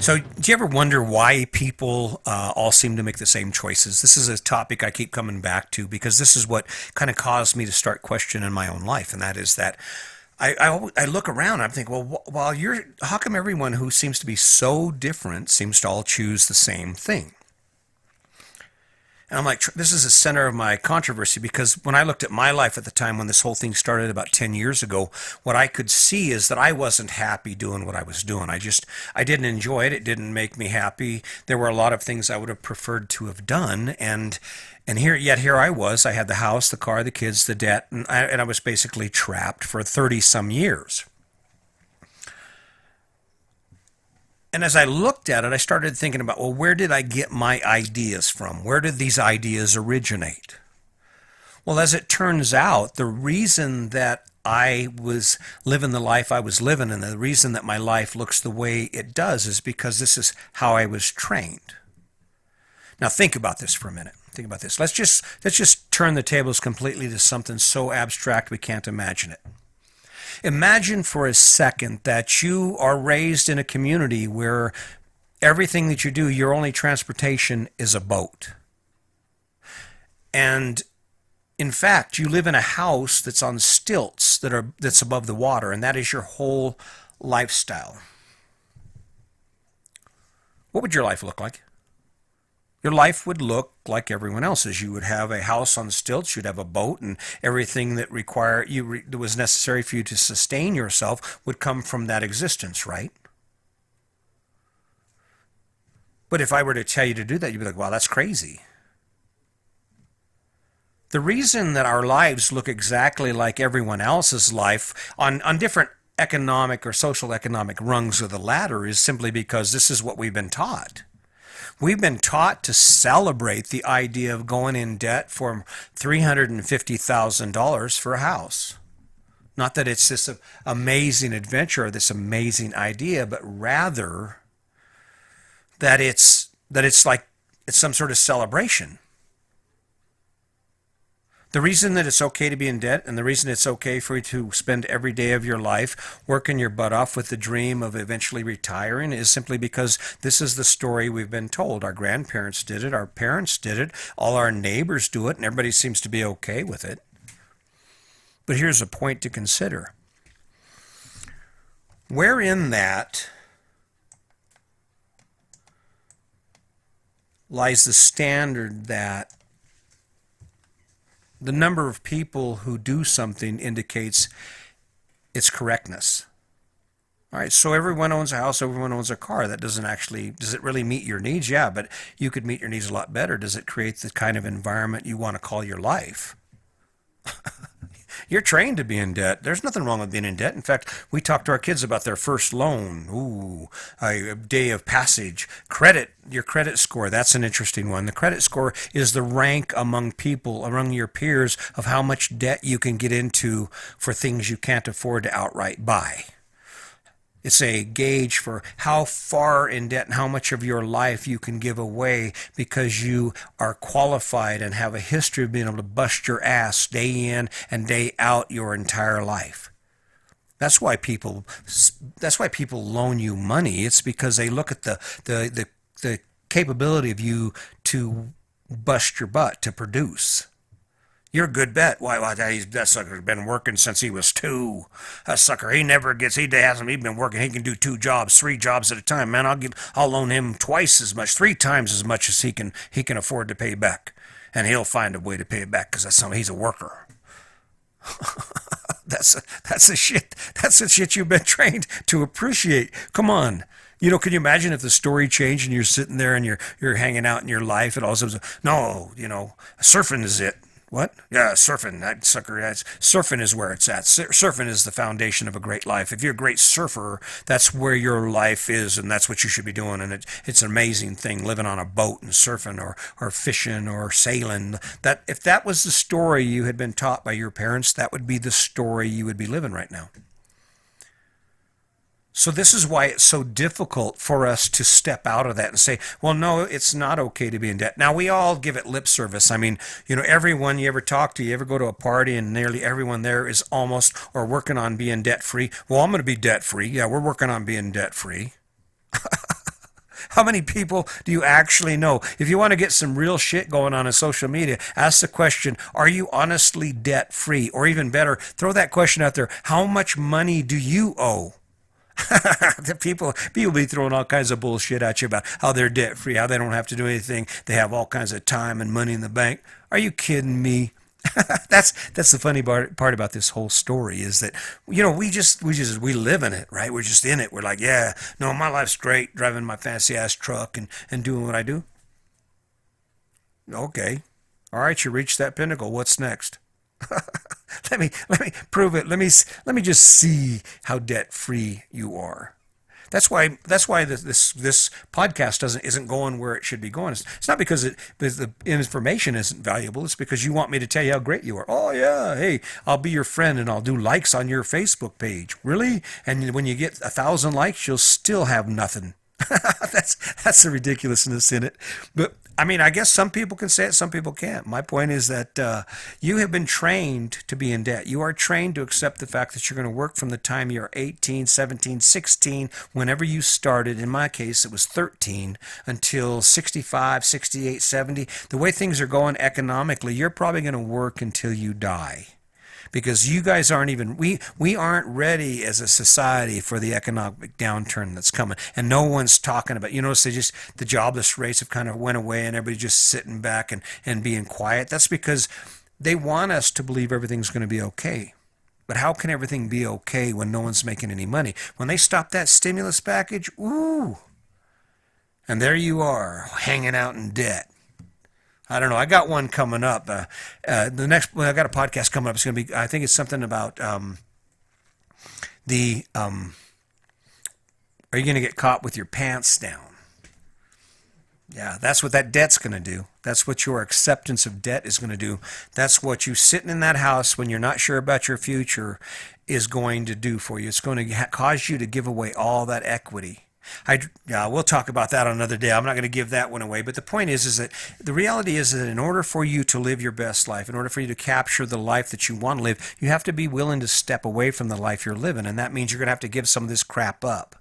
So, do you ever wonder why people all seem to make the same choices? This is a topic I keep coming back to because this is what kind of caused me to start questioning my own life, and that is that I look around and I think, well, while you're, how come everyone who seems to be so different seems to all choose the same thing? And I'm like, this is the center of my controversy because when I looked at my life at the time when this whole thing started about 10 years ago, what I could see is that I wasn't happy doing what I was doing. I didn't enjoy it. It didn't make me happy. There were a lot of things I would have preferred to have done. And here I was. I had the house, the car, the kids, the debt, and I was basically trapped for 30 some years. And as I looked at it, I started thinking about, well, where did I get my ideas from? Where did these ideas originate? Well, as it turns out, the reason that I was living the life I was living and the reason that my life looks the way it does is because this is how I was trained. Now think about this for a minute. Think about this. Let's just turn the tables completely to something so abstract we can't imagine it. Imagine for a second that you are raised in a community where everything that you do, your only transportation is a boat. And in fact, you live in a house that's on stilts that's above the water, and that is your whole lifestyle. What would your life look like? Your life would look like everyone else's. You would have a house on stilts, you'd have a boat, and everything that was necessary for you to sustain yourself would come from that existence, right? But if I were to tell you to do that, you'd be like, wow, that's crazy. The reason that our lives look exactly like everyone else's life on different economic or social economic rungs of the ladder is simply because this is what we've been taught. We've been taught to celebrate the idea of going in debt for $350,000 for a house. Not that it's this amazing adventure or this amazing idea, but rather that it's like it's some sort of celebration. The reason that it's okay to be in debt and the reason it's okay for you to spend every day of your life working your butt off with the dream of eventually retiring is simply because this is the story we've been told. Our grandparents did it, our parents did it, all our neighbors do it, and everybody seems to be okay with it. But here's a point to consider. Where in that lies the standard that the number of people who do something indicates its correctness? All right, so everyone owns a house, everyone owns a car. That doesn't actually, does it really meet your needs? Yeah, but you could meet your needs a lot better. Does it create the kind of environment you want to call your life? You're trained to be in debt. There's nothing wrong with being in debt. In fact, we talk to our kids about their first loan. Ooh, a day of passage. Credit, your credit score. That's an interesting one. The credit score is the rank among people, among your peers, of how much debt you can get into for things you can't afford to outright buy. It's a gauge for how far in debt and how much of your life you can give away because you are qualified and have a history of being able to bust your ass day in and day out your entire life. That's why people that's why people loan you money. It's because they look at the capability of you to bust your butt to produce. You're a good bet. Why that sucker's been working since he was two. That sucker, he's been working. He can do two jobs, three jobs at a time. Man, I'll loan him twice as much, three times as much as he can afford to pay back. And he'll find a way to pay it back because he's a worker. That's the shit. That's the shit you've been trained to appreciate. Come on. Can you imagine if the story changed and you're sitting there and you're hanging out in your life and all of a sudden, no, surfing is it. What? Yeah, surfing. That sucker. Surfing is where it's at. Surfing is the foundation of a great life. If you're a great surfer, that's where your life is, and that's what you should be doing. And it's an amazing thing, living on a boat and surfing or fishing or sailing. That if that was the story you had been taught by your parents, that would be the story you would be living right now. So this is why it's so difficult for us to step out of that and say, well, no, it's not okay to be in debt. Now, we all give it lip service. I mean, everyone you ever talk to, you ever go to a party and nearly everyone there is almost or working on being debt free. Well, I'm going to be debt free. Yeah, we're working on being debt free. How many people do you actually know? If you want to get some real shit going on in social media, ask the question, are you honestly debt free? Or even better, throw that question out there, how much money do you owe? The people be throwing all kinds of bullshit at you about how they're debt free, how they don't have to do anything, they have all kinds of time and money in the bank. Are you kidding me? That's the funny part about this whole story is that we live in it, right? We're just in it. We're like, yeah, no, my life's great, driving my fancy ass truck and doing what I do. Okay, all right, you reached that pinnacle. What's next? Let me prove it. Let me just see how debt free you are. That's why this podcast isn't going where it should be going. It's not because the information isn't valuable. It's because you want me to tell you how great you are. Oh yeah, hey, I'll be your friend and I'll do likes on your Facebook page. Really? And when you get 1,000 likes, you'll still have nothing. That's the ridiculousness in it. But I mean, I guess some people can say it, some people can't. My point is that you have been trained to be in debt. You are trained to accept the fact that you're going to work from the time you're 18, 17, 16, whenever you started. In my case, it was 13 until 65, 68, 70. The way things are going economically, you're probably going to work until you die because you guys aren't even we aren't ready as a society for the economic downturn that's coming, and no one's talking about. You notice the jobless rates have kind of went away and everybody's just sitting back and being quiet. That's because they want us to believe everything's going to be okay. But how can everything be okay when no one's making any money? When they stop that stimulus package, ooh, and there you are hanging out in debt. I don't know. I got one coming up. I got a podcast coming up. It's going to be, I think it's something about the, are you going to get caught with your pants down? Yeah, that's what that debt's going to do. That's what your acceptance of debt is going to do. That's what you sitting in that house when you're not sure about your future is going to do for you. It's going to cause you to give away all that equity. Yeah, we'll talk about that on another day. I'm not going to give that one away. But the point is that the reality is that in order for you to live your best life, in order for you to capture the life that you want to live, you have to be willing to step away from the life you're living. And that means you're going to have to give some of this crap up.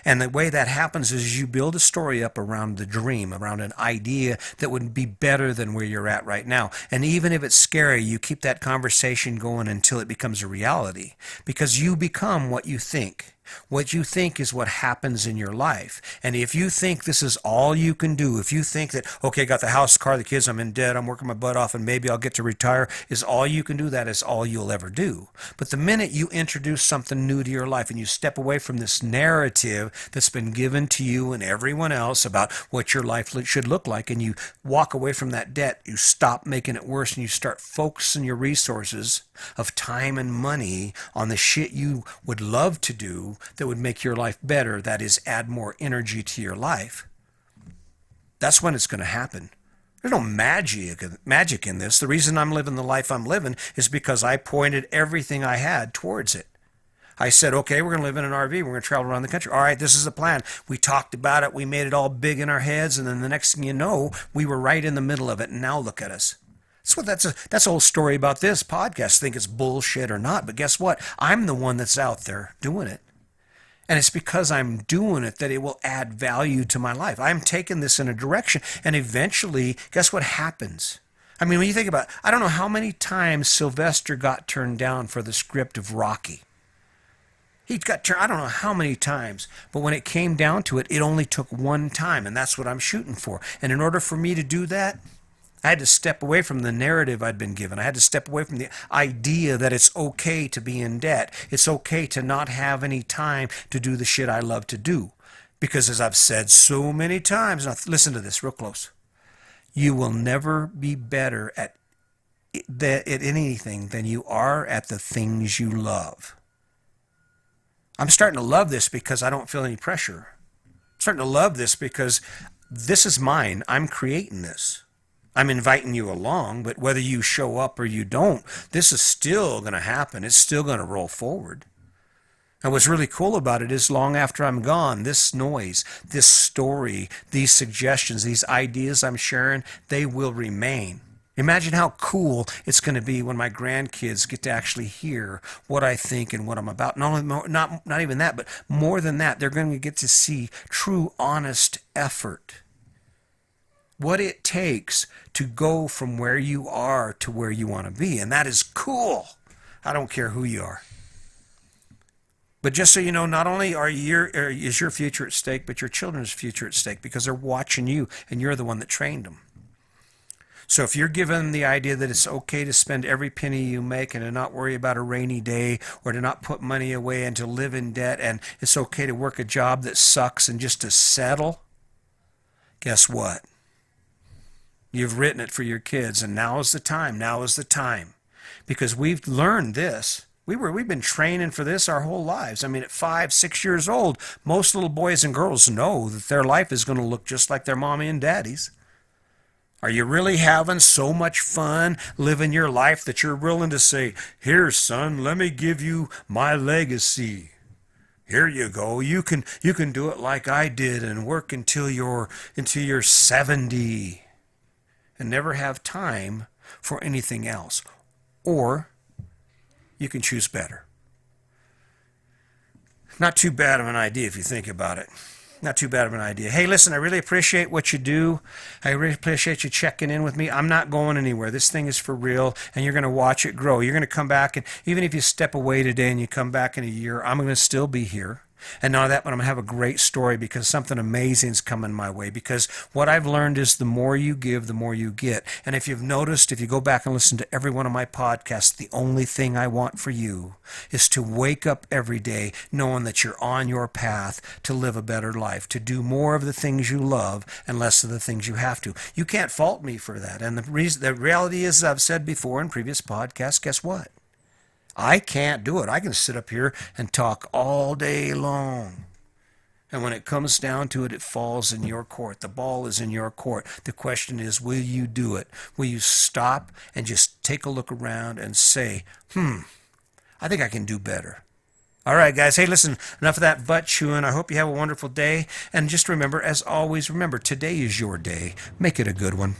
And the way that happens is you build a story up around the dream, around an idea that would be better than where you're at right now. And even if it's scary, you keep that conversation going until it becomes a reality. Because you become what you think. What you think is what happens in your life. And if you think this is all you can do, if you think that, okay, I got the house, the car, the kids, I'm in debt, I'm working my butt off, and maybe I'll get to retire, is all you can do, that is all you'll ever do. But the minute you introduce something new to your life and you step away from this narrative that's been given to you and everyone else about what your life should look like, and you walk away from that debt, you stop making it worse and you start focusing your resources of time and money on the shit you would love to do that would make your life better, that is, add more energy to your life. That's when it's going to happen. There's no magic in this. The reason I'm living the life I'm living is because I pointed everything I had towards it. I said, okay, we're going to live in an RV. We're going to travel around the country. All right, this is the plan. We talked about it. We made it all big in our heads. And then the next thing you know, we were right in the middle of it. And now look at us. That's a whole story about this podcast. Think it's bullshit or not. But guess what? I'm the one that's out there doing it. And it's because I'm doing it that it will add value to my life. I'm taking this in a direction. And eventually, guess what happens? I mean, when you think about it, I don't know how many times Sylvester got turned down for the script of Rocky. He got turned, I don't know how many times. But when it came down to it, it only took one time. And that's what I'm shooting for. And in order for me to do that, I had to step away from the narrative I'd been given. I had to step away from the idea that it's okay to be in debt. It's okay to not have any time to do the shit I love to do. Because as I've said so many times, now listen to this real close, you will never be better at anything than you are at the things you love. I'm starting to love this because I don't feel any pressure. I'm starting to love this because this is mine. I'm creating this. I'm inviting you along, but whether you show up or you don't, this is still going to happen. It's still going to roll forward. And what's really cool about it is long after I'm gone, this noise, this story, these suggestions, these ideas I'm sharing, they will remain. Imagine how cool it's going to be when my grandkids get to actually hear what I think and what I'm about. Not only not even that, but more than that, they're going to get to see true, honest effort. What it takes to go from where you are to where you want to be, and that is cool. I don't care who you are. But just so you know, not only is your future at stake, but your children's future at stake because they're watching you, and you're the one that trained them. So if you're given the idea that it's okay to spend every penny you make and to not worry about a rainy day or to not put money away and to live in debt and it's okay to work a job that sucks and just to settle, guess what? You've written it for your kids, and now is the time. Now is the time. Because we've learned this. We've been training for this our whole lives. I mean, at 5, 6 years old, most little boys and girls know that their life is going to look just like their mommy and daddy's. Are you really having so much fun living your life that you're willing to say, "Here, son, let me give you my legacy. Here you go. You can do it like I did and work until you're 70 and never have time for anything else." Or you can choose better. Not too bad of an idea if you think about it. Not too bad of an idea. Hey, listen, I really appreciate what you do. I really appreciate you checking in with me. I'm not going anywhere. This thing is for real, and you're going to watch it grow. You're going to come back, and even if you step away today and you come back in a year, I'm going to still be here. And not that, but I'm going to have a great story because something amazing is coming my way. Because what I've learned is the more you give, the more you get. And if you've noticed, if you go back and listen to every one of my podcasts, the only thing I want for you is to wake up every day knowing that you're on your path to live a better life, to do more of the things you love and less of the things you have to. You can't fault me for that. And the reality is, I've said before in previous podcasts, guess what? I can't do it. I can sit up here and talk all day long. And when it comes down to it, it falls in your court. The ball is in your court. The question is, will you do it? Will you stop and just take a look around and say, I think I can do better. All right, guys. Hey, listen, enough of that butt chewing. I hope you have a wonderful day. And just remember, as always, remember, today is your day. Make it a good one.